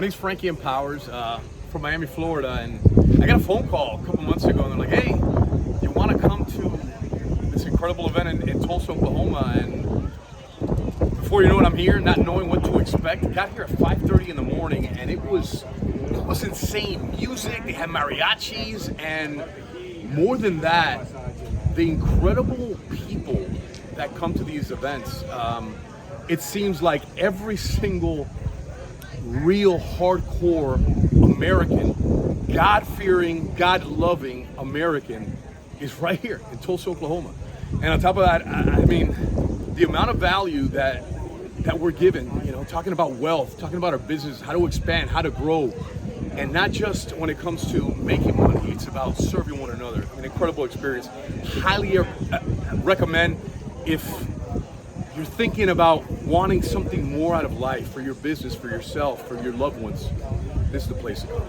My name's Frankie and Powers from Miami, Florida, and I got a phone call a couple months ago, and they're like, "Hey, you want to come to this incredible event in Tulsa, Oklahoma?" And before you know it, I'm here, not knowing what to expect. Got here at 5:30 in the morning, and it was insane. Music, they had mariachis, and more than that, the incredible people that come to these events. It seems like every single real hardcore American, God-fearing, God-loving American is right here in Tulsa, Oklahoma. And on top of that, I mean, the amount of value that we're given, you know, talking about wealth, talking about our business, how to expand, how to grow, and not just when it comes to making money, it's about serving one another. An incredible experience. Highly recommend if you're thinking about wanting something more out of life, for your business, for yourself, for your loved ones, this is the place to go.